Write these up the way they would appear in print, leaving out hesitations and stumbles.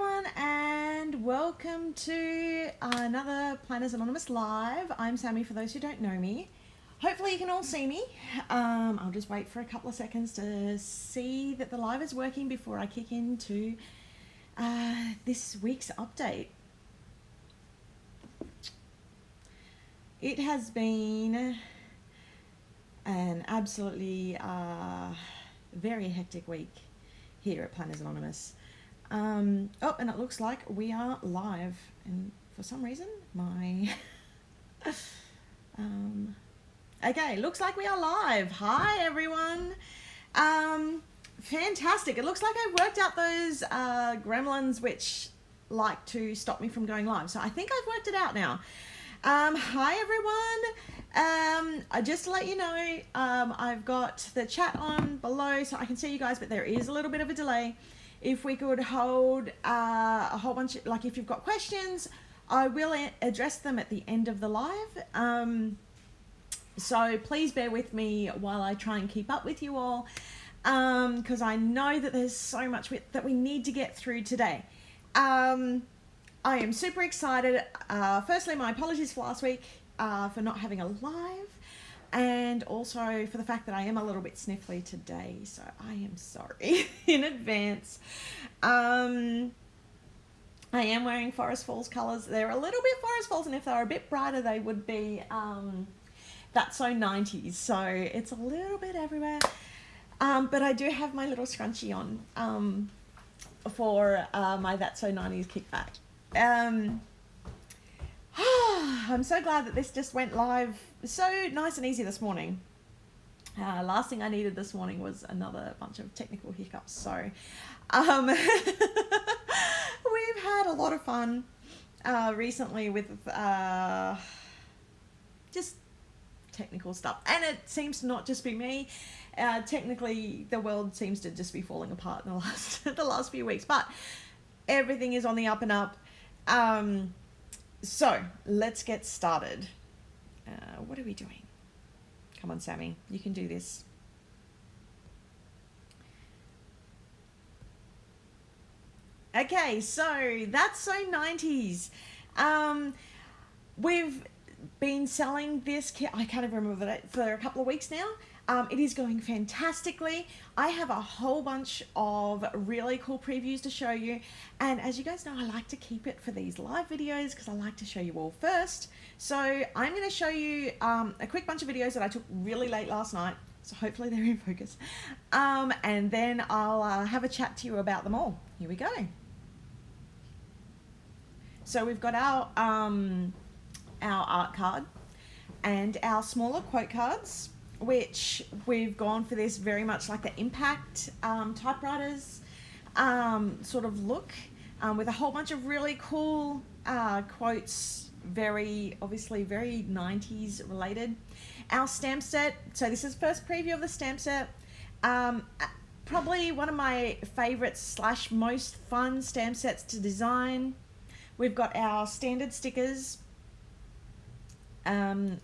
everyone, and welcome to another Planners Anonymous Live. I'm Sammy, for those who don't know me. Hopefully you can all see me. I'll just wait for a couple of seconds to see that the live is working before I kick into this week's update. It has been an absolutely very hectic week here at Planners Anonymous. Oh, and it looks like we are live, and for some reason my okay, looks like we are live. Hi everyone. Fantastic. It looks like I worked out those gremlins which like to stop me from going live, so I think I've worked it out now. Hi everyone. Just to let you know, I've got the chat on below so I can see you guys, but there is a little bit of a delay. If we could hold a whole bunch, like if you've got questions, I will address them at the end of the live. So please bear with me while I try and keep up with you all, because I know that there's so much that we need to get through today. I am super excited. Firstly, my apologies for last week for not having a live, and also for the fact that I am a little bit sniffly today, so I am sorry in advance. I am wearing Forest Falls colours. They're a little bit Forest Falls, and if they were a bit brighter, they would be That's So 90s, so it's a little bit everywhere. But I do have my little scrunchie on for my That's So 90s kickback. I'm so glad that this just went live so nice and easy this morning. Last thing I needed this morning was another bunch of technical hiccups. So we've had a lot of fun recently with just technical stuff, and it seems to not just be me. Technically the world seems to just be falling apart in the last few weeks, but everything is on the up and up. So let's get started. What are we doing? Come on, Sammy, you can do this. Okay, so That's So 90s. We've been selling this kit, I can't even remember that, for a couple of weeks now. It is going fantastically. I have a whole bunch of really cool previews to show you, and as you guys know, I like to keep it for these live videos because I like to show you all first. So I'm going to show you a quick bunch of videos that I took really late last night, so hopefully they're in focus, and then I'll have a chat to you about them all. Here we go. So we've got our art card and our smaller quote cards, which we've gone for this very much like the impact typewriters sort of look, with a whole bunch of really cool quotes, obviously very 90s related. Our stamp set, so this is first preview of the stamp set. Probably one of my favorites / most fun stamp sets to design. We've got our standard stickers,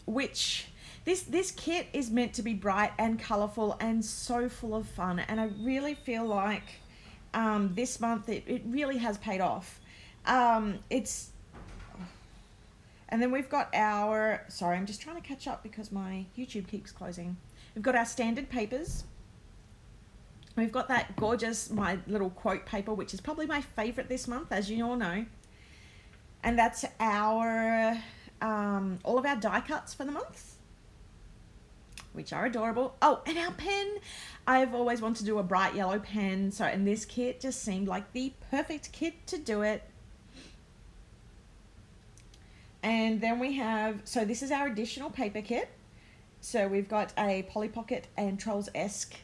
which this kit is meant to be bright and colourful and so full of fun, and I really feel like this month it really has paid off. And then we've got our, sorry, I'm just trying to catch up because my YouTube keeps closing. We've got our standard papers. We've got that gorgeous, my little quote paper, which is probably my favourite this month, as you all know. And that's our all of our die cuts for the month, which are adorable. Oh, and our pen. I've always wanted to do a bright yellow pen, so in this kit just seemed like the perfect kit to do it. And then we have, so this is our additional paper kit. So we've got a Polly Pocket and Trolls-esque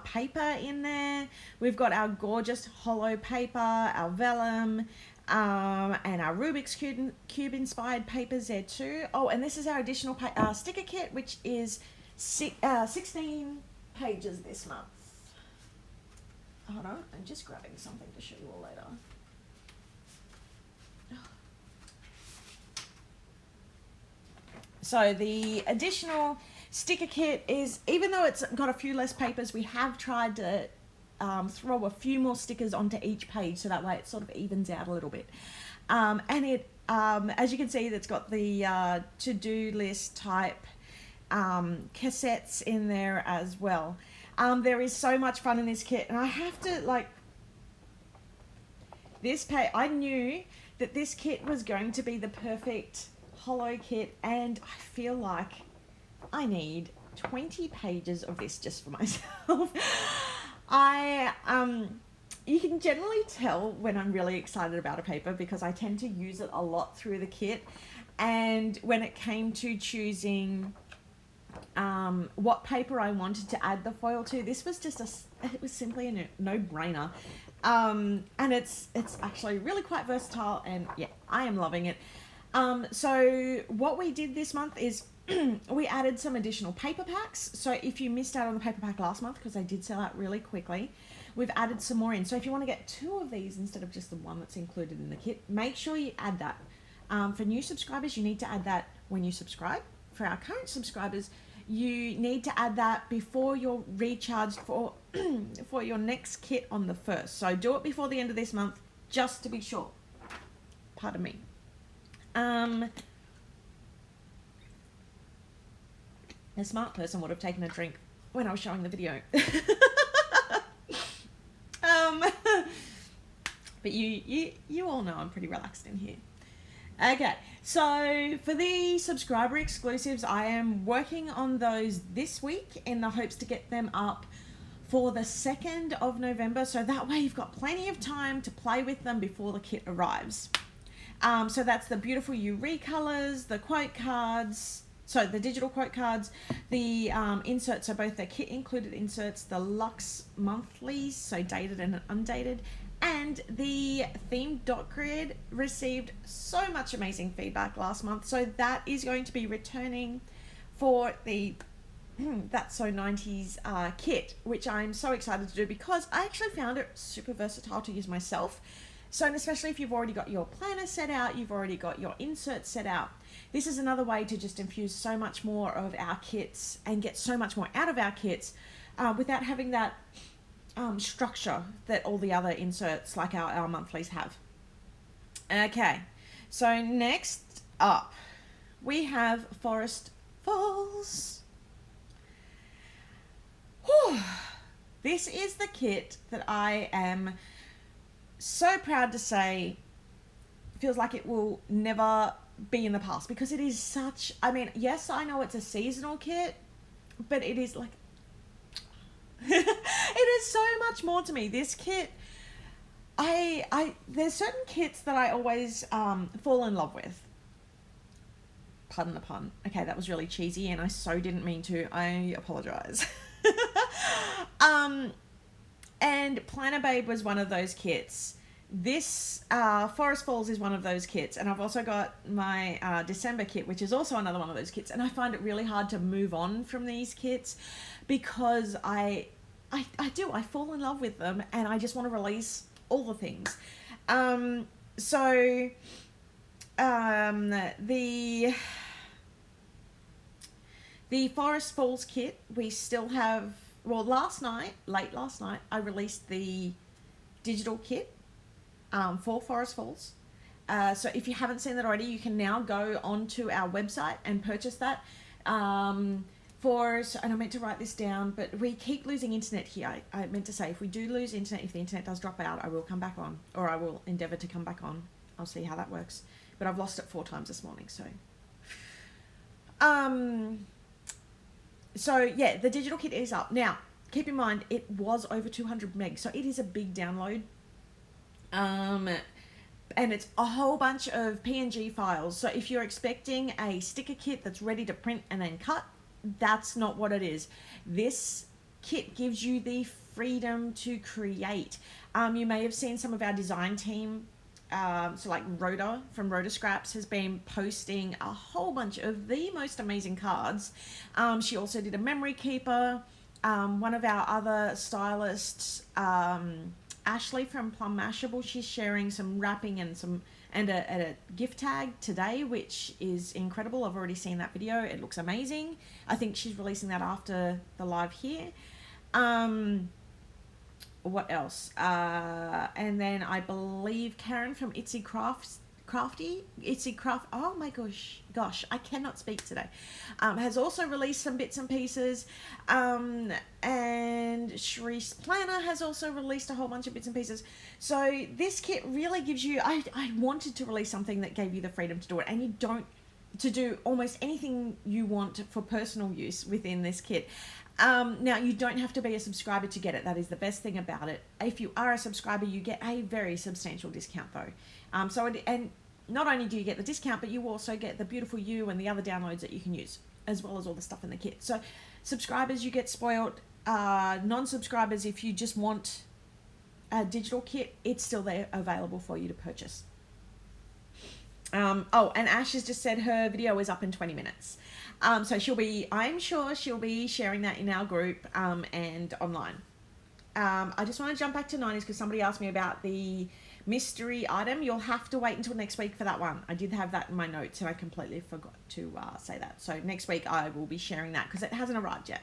paper in there. We've got our gorgeous hollow paper, our vellum, and our Rubik's Cube inspired papers there too. Oh, and this is our additional sticker kit, which is 16 pages this month. Hold on, I'm just grabbing something to show you all later. So the additional sticker kit is, even though it's got a few less papers, we have tried to throw a few more stickers onto each page, so that way it sort of evens out a little bit. And it, as you can see, that's got the to-do list type cassettes in there as well. There is so much fun in this kit, and I have to, like, this page, I knew that this kit was going to be the perfect holo kit, and I feel like I need 20 pages of this just for myself. You can generally tell when I'm really excited about a paper because I tend to use it a lot through the kit. And when it came to choosing what paper I wanted to add the foil to, this was just it was simply a no-brainer. And it's actually really quite versatile, and yeah, I am loving it. So what we did this month is we added some additional paper packs. So if you missed out on the paper pack last month, because they did sell out really quickly, we've added some more in. So if you want to get 2 of these instead of just the one that's included in the kit, make sure you add that. For new subscribers, you need to add that when you subscribe. For our current subscribers, you need to add that before you're recharged for for your next kit on the 1st. So do it before the end of this month, just to be sure. Pardon me. A smart person would have taken a drink when I was showing the video. But you all know I'm pretty relaxed in here. Okay, so for the subscriber exclusives, I am working on those this week in the hopes to get them up for the 2nd of November. So that way you've got plenty of time to play with them before the kit arrives. So that's the beautiful U-Recolors, the quote cards, so the digital quote cards, the inserts, so both the kit included inserts, the Luxe monthlies, so dated and undated, and the themed dot grid received so much amazing feedback last month. So that is going to be returning for the That's So 90s kit, which I'm so excited to do because I actually found it super versatile to use myself. So, and especially if you've already got your planner set out, you've already got your inserts set out, this is another way to just infuse so much more of our kits and get so much more out of our kits without having that structure that all the other inserts like our monthlies have. Okay, so next up we have Forest Falls. Whew. This is the kit that I am so proud to say feels like it will never be in the past, because it is such, I mean, yes, I know it's a seasonal kit, but it is like it is so much more to me. This kit, there's certain kits that I always fall in love with. Pardon the pun. Okay, that was really cheesy and I so didn't mean to. I apologize. And Planner Babe was one of those kits. This Forest Falls is one of those kits, and I've also got my December kit, which is also another one of those kits, and I find it really hard to move on from these kits because I fall in love with them and I just want to release all the things. The Forest Falls kit, we still have, well, late last night, I released the digital kit for Forest Falls. So if you haven't seen that already, you can now go onto our website and purchase that. And I meant to write this down, but we keep losing internet here. I meant to say, if we do lose internet, if the internet does drop out, I will come back on, or I will endeavour to come back on. I'll see how that works. But I've lost it 4 times this morning, so. So yeah, the digital kit is up. Now, keep in mind, it was over 200 meg, so it is a big download. And it's a whole bunch of PNG files. So if you're expecting a sticker kit that's ready to print and then cut, that's not what it is. This kit gives you the freedom to create. You may have seen some of our design team, so like Rhoda from Rhoda Scraps has been posting a whole bunch of the most amazing cards. She also did a memory keeper. One of our other stylists, Ashley from Plum Mashable, she's sharing some wrapping and a gift tag today, which is incredible. I've already seen that video. It looks amazing. I think she's releasing that after the live here. what else? And then I believe Karen from Itsy Craft. Oh my gosh, I cannot speak today. Has also released some bits and pieces, and Sharice Planner has also released a whole bunch of bits and pieces. So this kit really gives you. I wanted to release something that gave you the freedom to do it, and you don't to do almost anything you want for personal use within this kit. Now, you don't have to be a subscriber to get it. That is the best thing about it. If you are a subscriber, you get a very substantial discount though. And not only do you get the discount, but you also get the Beautiful You and the other downloads that you can use, as well as all the stuff in the kit. So subscribers, you get spoiled. Non-subscribers, if you just want a digital kit, it's still there available for you to purchase. Oh, and Ash has just said her video is up in 20 minutes. So I'm sure she'll be sharing that in our group and online. I just want to jump back to 90s because somebody asked me about the mystery item. You'll have to wait until next week for that one. I did have that in my notes and I completely forgot to say that. So next week I will be sharing that because it hasn't arrived yet.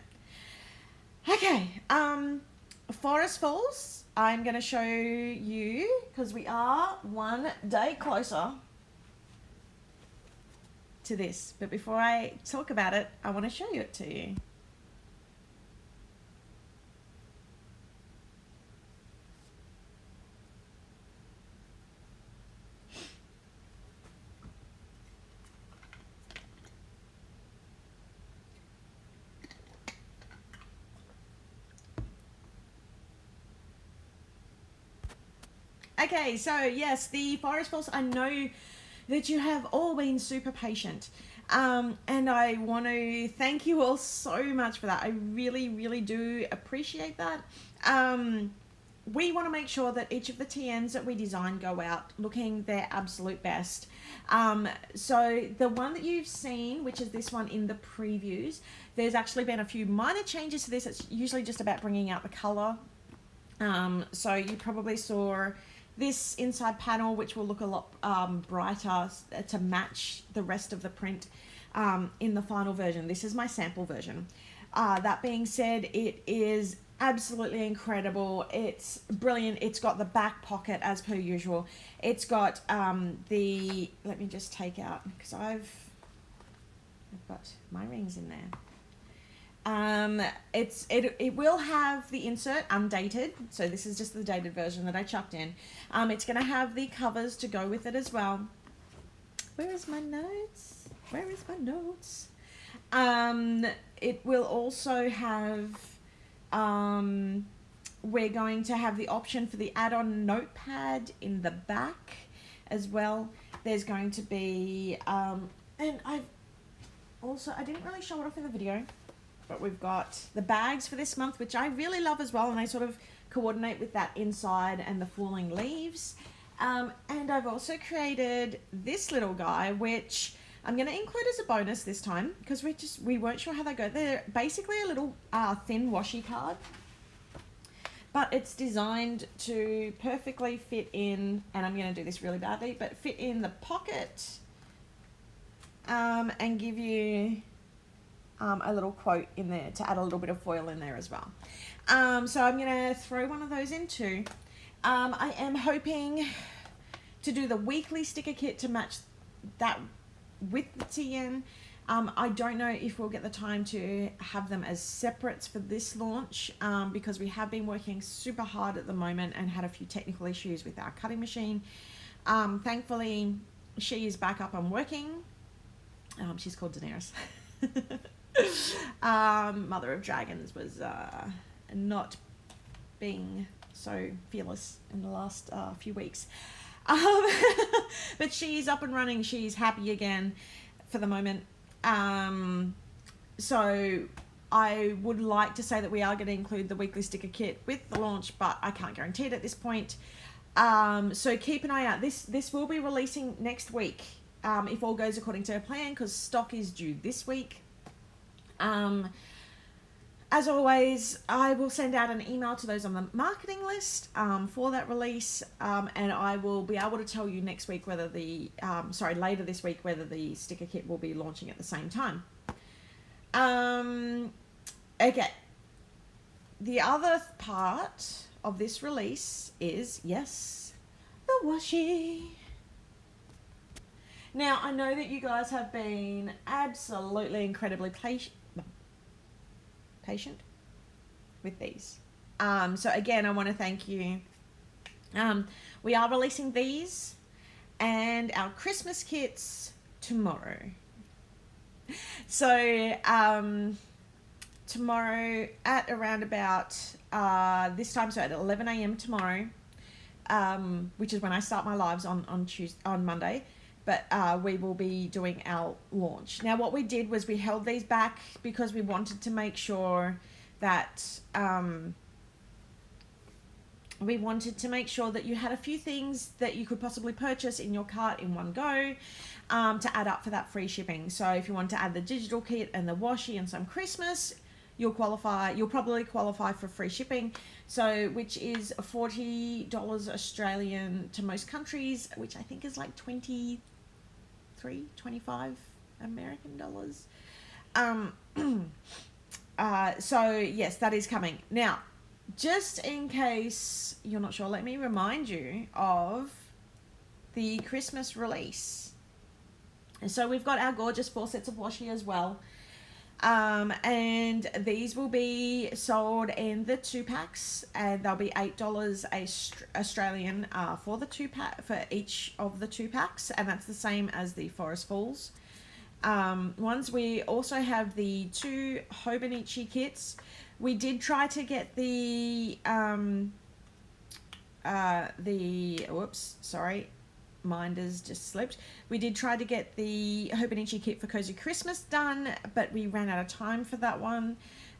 Okay, Forest Falls, I'm going to show you because we are one day closer to this. But before I talk about it, I want to show it to you. Okay, so yes, the Forest Falls, I know that you have all been super patient. And I want to thank you all so much for that. I really, really do appreciate that. We want to make sure that each of the TNs that we design go out looking their absolute best. So the one that you've seen, which is this one in the previews, there's actually been a few minor changes to this. It's usually just about bringing out the color. So you probably saw this inside panel, which will look a lot brighter to match the rest of the print in the final version. This is my sample version. That being said, it is absolutely incredible. It's brilliant. It's got the back pocket as per usual. It's got let me just take out, because I've got my rings in there. It will have the insert undated, so this is just the dated version that I chucked in. It's going to have the covers to go with it as well. Where is my notes? It will also have, we're going to have the option for the add-on notepad in the back as well. There's going to be, and I didn't really show it off in the video, but we've got the bags for this month, which I really love as well, and they sort of coordinate with that inside and the falling leaves. And I've also created this little guy, which I'm going to include as a bonus this time, because we weren't sure how they go. They're basically a little thin washi card, but it's designed to perfectly fit in, and I'm going to do this really badly, but fit in the pocket and give you a little quote in there to add a little bit of foil in there as well. So I'm going to throw one of those in too. I am hoping to do the weekly sticker kit to match that with the TN. I don't know if we'll get the time to have them as separates for this launch because we have been working super hard at the moment and had a few technical issues with our cutting machine. Thankfully, she is back up and working. She's called Daenerys. Mother of Dragons was not being so fearless in the last few weeks. But she's up and running. She's happy again for the moment. So I would like to say that we are going to include the weekly sticker kit with the launch, but I can't guarantee it at this point. So keep an eye out. This will be releasing next week if all goes according to plan, because stock is due this week. As always, I will send out an email to those on the marketing list for that release, and I will be able to tell you next week whether later this week, whether the sticker kit will be launching at the same time. Okay. The other part of this release is, yes, the washi. Now, I know that you guys have been absolutely incredibly patient with these. So again, I want to thank you. We are releasing these and our Christmas kits tomorrow. So tomorrow at around about this time, so at 11 a.m. tomorrow, which is when I start my lives on Monday, but we will be doing our launch. Now, what we did was we held these back because we wanted to make sure that you had a few things that you could possibly purchase in your cart in one go to add up for that free shipping. So if you want to add the digital kit and the washi and some Christmas, you'll probably qualify for free shipping. So which is $40 Australian to most countries, which I think is like 25 American dollars. So yes, that is coming. Now, just in case you're not sure, let me remind you of the Christmas release. And so we've got our gorgeous 4 sets of washi as well. And these will be sold in the 2-packs, and they'll be $8 Australian for the 2-pack for each of the 2-packs, and that's the same as the Forest Falls ones. We also have the 2 Hobonichi kits. We did try to get minders just slipped. We did try to get the Hobonichi kit for Cozy Christmas done, but we ran out of time for that one.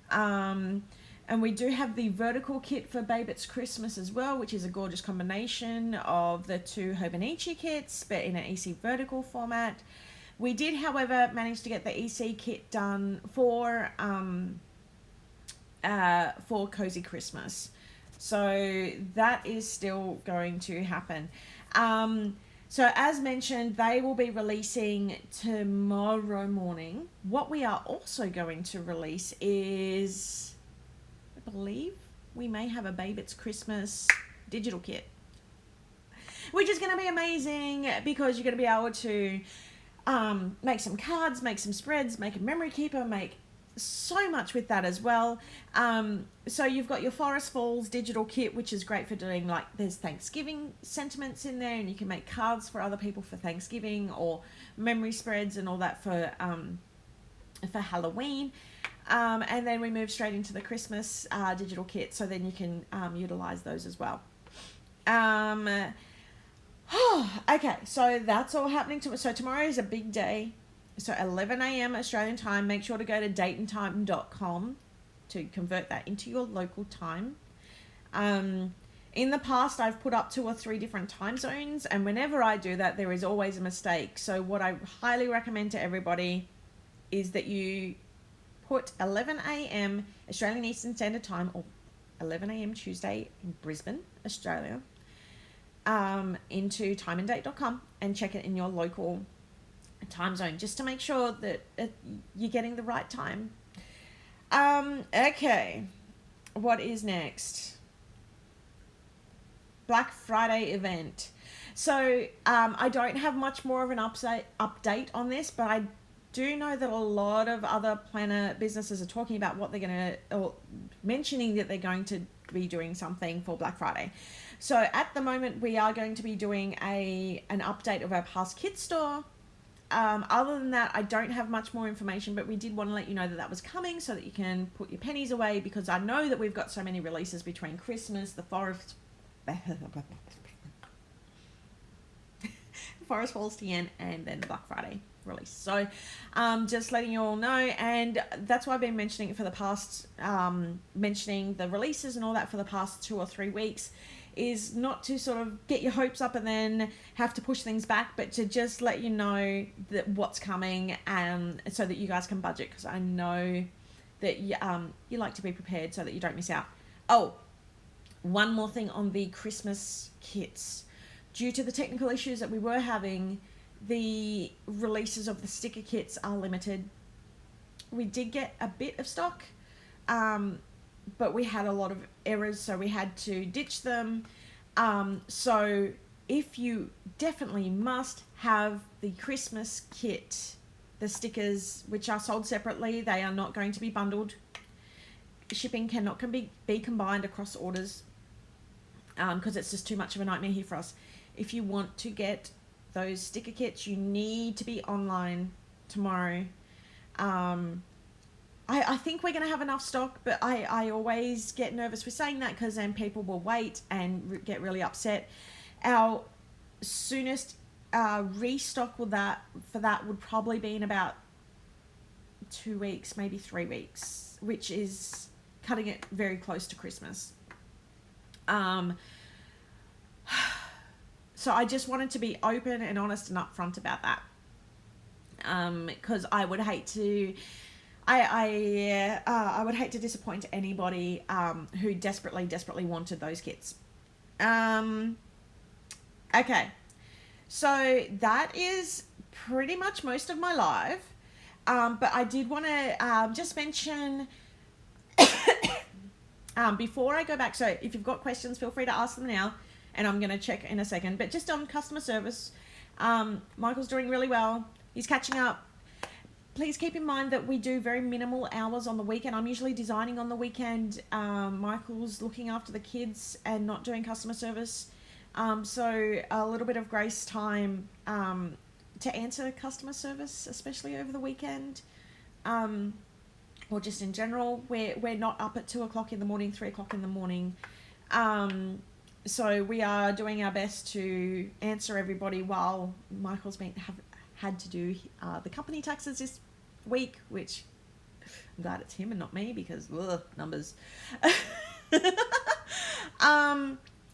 And we do have the vertical kit for Babe It's Christmas as well, which is a gorgeous combination of the 2 Hobonichi kits, but in an EC vertical format. We did, however, manage to get the EC kit done for Cozy Christmas. So that is still going to happen. So as mentioned, they will be releasing tomorrow morning. What we are also going to release is, I believe, we may have a Babe It's Christmas digital kit, which is going to be amazing because you're going to be able to make some cards, make some spreads, make a memory keeper, make so much with that as well. So you've got your Forest Falls digital kit, which is great for doing, like, there's Thanksgiving sentiments in there, and you can make cards for other people for Thanksgiving, or memory spreads and all that for Halloween. And then we move straight into the Christmas digital kit, so then you can utilize those as well. Okay, so that's all happening so tomorrow is a big day. So 11 a.m. Australian time. Make sure to go to dateandtime.com to convert that into your local time. In the past, I've put up 2 or 3 different time zones, and whenever I do that, there is always a mistake. So what I highly recommend to everybody is that you put 11 a.m. Australian Eastern Standard Time, or 11 a.m. Tuesday in Brisbane, Australia, into timeanddate.com and check it in your local time zone, just to make sure that you're getting the right time. Okay, what is next? Black Friday event. So I don't have much more of an update on this, but I do know that a lot of other planner businesses are talking about what they're going to, or mentioning that they're going to be doing something for Black Friday. So at the moment, we are going to be doing an update of our past kit store. Other than that, I don't have much more information, but we did want to let you know that was coming so that you can put your pennies away, because I know that we've got so many releases between Christmas, the Forest Falls TN, and then the Black Friday release. So just letting you all know, and that's why I've been mentioning it for the past, mentioning the releases and all that for the past 2 or 3 weeks, is not to sort of get your hopes up and then have to push things back, but to just let you know that what's coming, so that you guys can budget, because I know that you like to be prepared so that you don't miss out. Oh, one more thing on the Christmas kits. Due to the technical issues that we were having, the releases of the sticker kits are limited. We did get a bit of stock, but we had a lot of errors, so we had to ditch them. So if you definitely must have the Christmas kit, the stickers, which are sold separately, they are not going to be bundled. Shipping cannot be combined across orders, because it's just too much of a nightmare here for us. If you want to get those sticker kits, you need to be online tomorrow. I think we're going to have enough stock, but I always get nervous with saying that, because then people will wait and get really upset. Our soonest restock for that would probably be in about 2 weeks, maybe 3 weeks, which is cutting it very close to Christmas. So I just wanted to be open and honest and upfront about that, because I would hate to I would hate to disappoint anybody who desperately wanted those kits. Okay, so that is pretty much most of my live, but I did want to just mention before I go back, so if you've got questions, feel free to ask them now, and I'm going to check in a second. But just on customer service, Michael's doing really well. He's catching up. Please keep in mind that we do very minimal hours on the weekend. I'm usually designing on the weekend. Michael's looking after the kids and not doing customer service. So a little bit of grace time to answer customer service, especially over the weekend. Or just in general, we're not up at 2 o'clock in the morning, 3 o'clock in the morning. So we are doing our best to answer everybody while Michael's had to do the company taxes this week, which I'm glad it's him and not me, because numbers.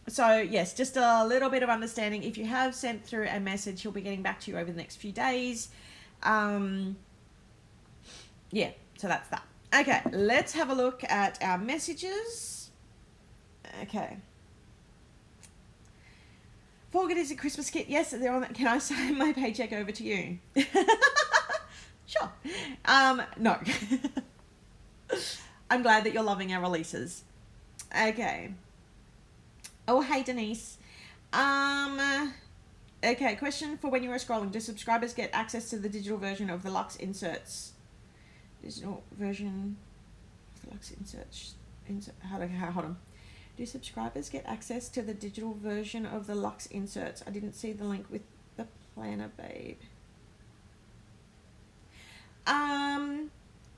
So yes, just a little bit of understanding. If you have sent through a message, he'll be getting back to you over the next few days. Yeah, so that's that. Okay, let's have a look at our messages. Okay. Forget is a Christmas kit. Yes, they're on that. Can I send my paycheck over to you? Sure. No. I'm glad that you're loving our releases. Okay. Oh, hey, Denise. Okay, question for when you were scrolling. Do subscribers get access to the digital version of the Luxe inserts? Digital version of the Luxe inserts. Hold on. Do subscribers get access to the digital version of the Luxe inserts? I didn't see the link with the planner, babe.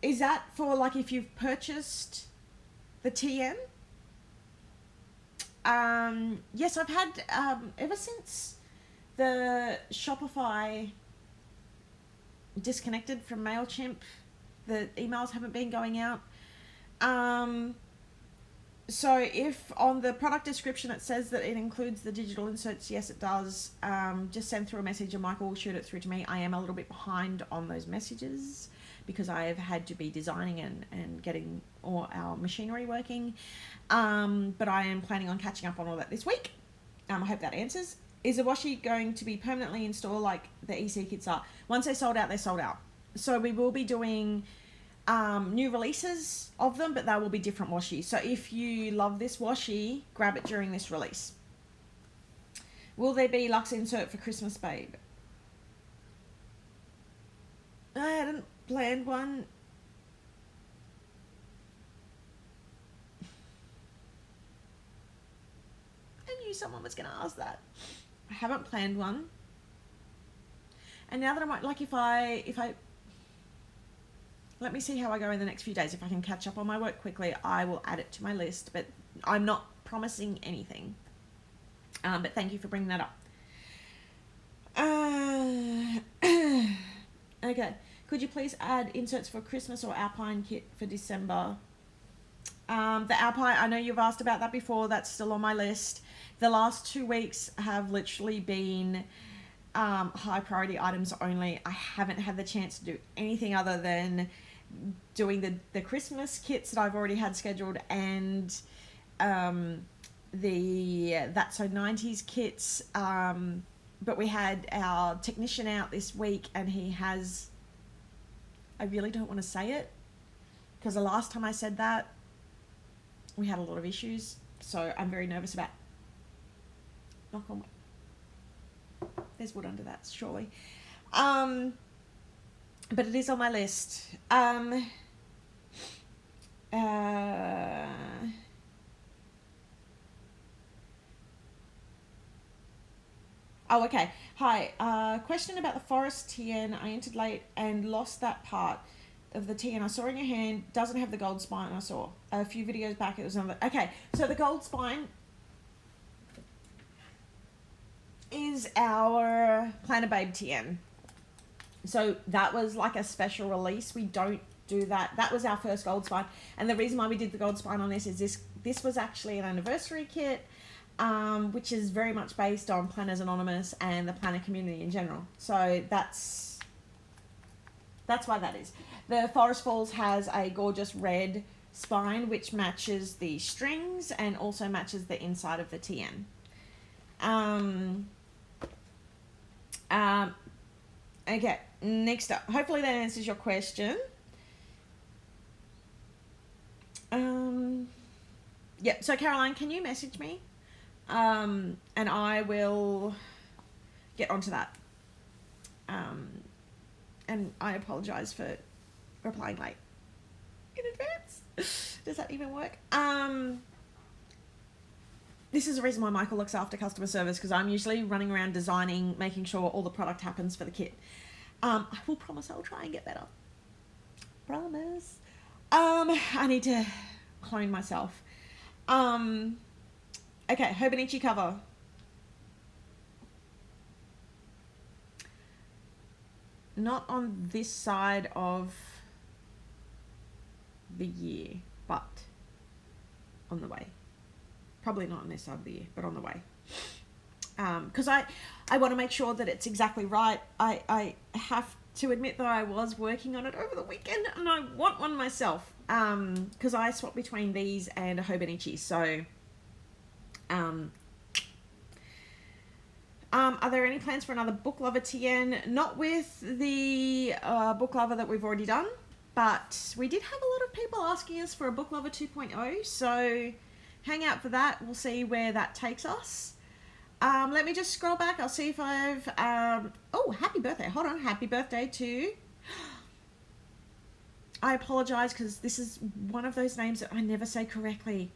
Is that for like if you've purchased the TN? Yes, I've had ever since the Shopify disconnected from MailChimp, the emails haven't been going out. So if on the product description it says that it includes the digital inserts, yes it does. Just send through a message and Michael will shoot it through to me. I am a little bit behind on those messages because I have had to be designing and getting all our machinery working. But I am planning on catching up on all that this week. I hope that answers. Is the washi going to be permanently installed like the EC kits are? Once they're sold out, they're sold out. So we will be doing new releases of them, but they will be different washi. So if you love this washi, grab it during this release. Will there be Luxe insert for Christmas, babe? I hadn't planned one. I knew someone was going to ask that. I haven't planned one. And now that I might, like if I let me see how I go in the next few days. If I can catch up on my work quickly, I will add it to my list, but I'm not promising anything. But thank you for bringing that up. Okay. Could you please add inserts for Christmas or Alpine kit for December? The Alpine, I know you've asked about that before. That's still on my list. The last 2 weeks have literally been high priority items only. I haven't had the chance to do anything other than doing the Christmas kits that I've already had scheduled and the That's So 90s kits. But we had our technician out this week and he has, I really don't want to say it because the last time I said that, we had a lot of issues. So I'm very nervous about, knock on wood. There's wood under that, surely. But it is on my list. Oh, okay. Hi. Question about the forest TN. I entered late and lost that part of the TN I saw in your hand. Doesn't have the gold spine I saw. A few videos back it was on the... Okay, so the gold spine is our Planner Babe TN. So that was like a special release. We don't do that. That was our first gold spine. And the reason why we did the gold spine on this is this was actually an anniversary kit, which is very much based on Planners Anonymous and the planner community in general. So that's why that is. The Forest Falls has a gorgeous red spine which matches the strings and also matches the inside of the TN. Okay, next up. Hopefully that answers your question. Yeah, so Caroline, can you message me? And I will get onto that. And I apologize for replying late in advance. Does that even work? This is the reason why Michael looks after customer service, because I'm usually running around designing, making sure all the product happens for the kit. I will promise I'll try and get better. Promise. I need to clone myself. Okay, Hobonichi cover. Not on this side of the year, but on the way. Probably not on this side of the year, but on the way. Because I want to make sure that it's exactly right. I have to admit that I was working on it over the weekend, and I want one myself. Because I swap between these and a Hobonichi. So, are there any plans for another Book Lover TN? Not with the Book Lover that we've already done, but we did have a lot of people asking us for a Book Lover 2.0, so hang out for that. We'll see where that takes us. Let me just scroll back. I'll see if I've... oh, happy birthday. Hold on. Happy birthday to... I apologize because this is one of those names that I never say correctly.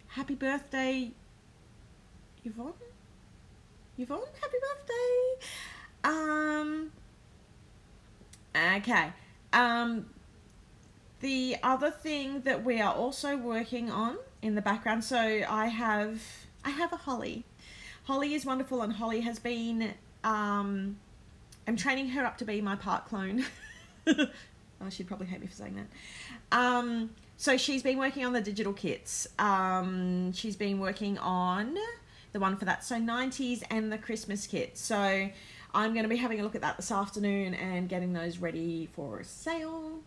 Happy birthday, Yvonne? Yvonne, happy birthday. Okay. The other thing that we are also working on in the background, so I have a Holly. Holly is wonderful, and Holly has been, I'm training her up to be my part clone. Oh, she'd probably hate me for saying that. So she's been working on the digital kits. She's been working on the one for that, so 90s and the Christmas kit. So I'm going to be having a look at that this afternoon and getting those ready for sale.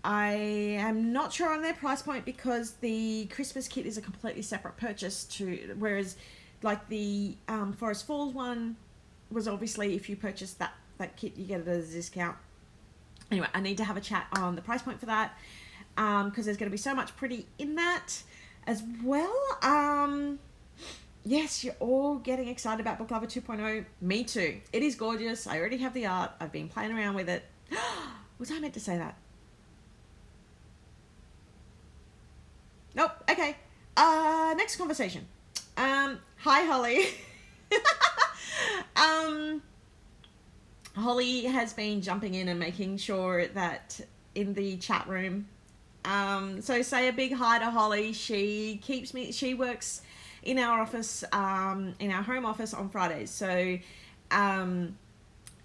I am not sure on their price point because the Christmas kit is a completely separate purchase to, whereas like the Forest Falls one was obviously if you purchase that kit you get it as a discount. Anyway, I need to have a chat on the price point for that because there's going to be so much pretty in that as well. Yes, you're all getting excited about Book Lover 2.0. Me too. It is gorgeous. I already have the art. I've been playing around with it. Was I meant to say that? Nope. Okay. Next conversation. Hi, Holly. Holly has been jumping in and making sure that in the chat room. So say a big hi to Holly. She works in our office, in our home office on Fridays. So,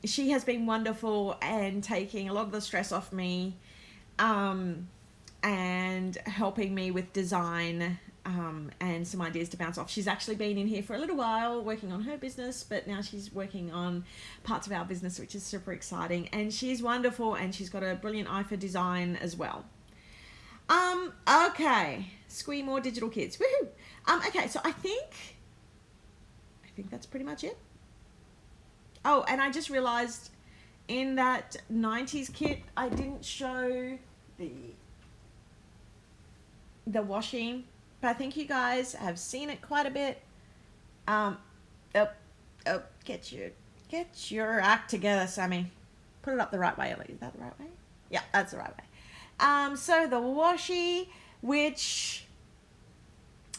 she has been wonderful and taking a lot of the stress off me, and helping me with design, and some ideas to bounce off. She's actually been in here for a little while working on her business, but now she's working on parts of our business, which is super exciting. And she's wonderful, and she's got a brilliant eye for design as well. Okay. Squee more digital kits. Woohoo! Okay, so I think that's pretty much it. Oh, and I just realized in that 90s kit, I didn't show the washi, but I think you guys have seen it quite a bit. Get your act together, Sammy. Put it up the right way, Ellie. Is that the right way? Yeah, that's the right way. So the washi, which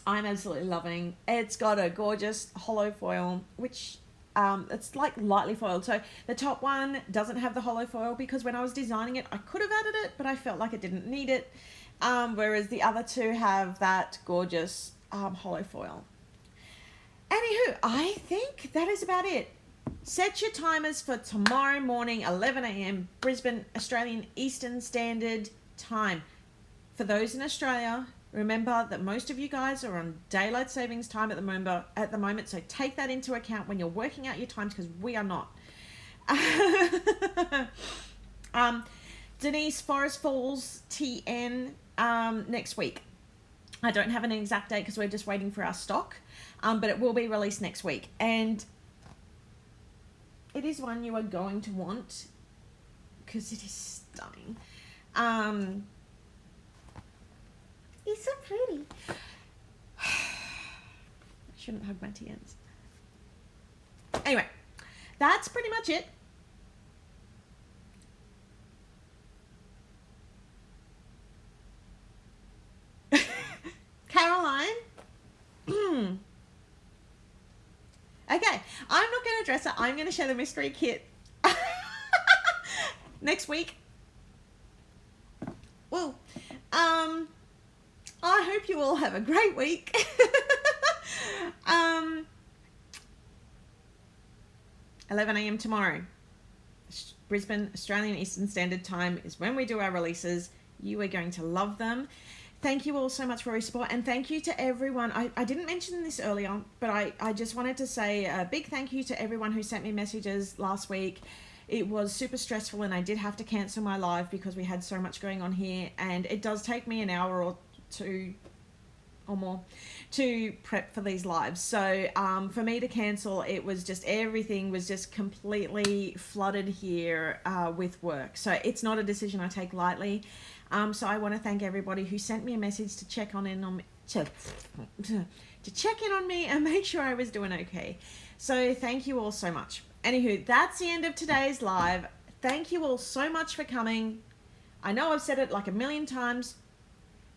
I'm absolutely loving. It's got a gorgeous hollow foil, which it's like lightly foiled. So the top one doesn't have the hollow foil because when I was designing it, I could have added it, but I felt like it didn't need it. Whereas the other two have that gorgeous hollow foil. Anywho, I think that is about it. Set your timers for tomorrow morning, 11 a.m. Brisbane, Australian Eastern Standard Time. For those in Australia, remember that most of you guys are on daylight savings time at the moment, so take that into account when you're working out your times because we are not. Denise, Forest Falls TN next week. I don't have an exact date because we're just waiting for our stock, but it will be released next week. And it is one you are going to want because it is stunning. It's so pretty. I shouldn't hug my TNs. Anyway, that's pretty much it. Caroline. Okay, I'm not going to address it. I'm going to share the mystery kit next week. Well, I hope you all have a great week. 11 a.m. tomorrow. Brisbane, Australian Eastern Standard Time is when we do our releases. You are going to love them. Thank you all so much for your support, and thank you to everyone. I didn't mention this earlier, but I just wanted to say a big thank you to everyone who sent me messages last week. It was super stressful, and I did have to cancel my live because we had so much going on here, and it does take me an hour or two or more to prep for these lives. So for me to cancel, it was just everything was just completely flooded here with work. So it's not a decision I take lightly. So I want to thank everybody who sent me a message to check in on me and make sure I was doing okay. So thank you all so much. Anywho, that's the end of today's live. Thank you all so much for coming. I know I've said it like a million times.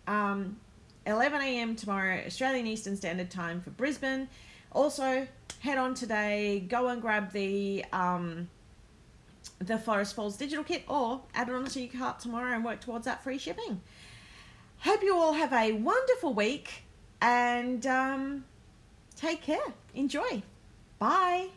11 a.m. tomorrow, Australian Eastern Standard Time for Brisbane. Also, head on today, go and grab the Forest Falls digital kit or add it onto your cart tomorrow and work towards that free shipping. Hope you all have a wonderful week and take care. Enjoy. Bye.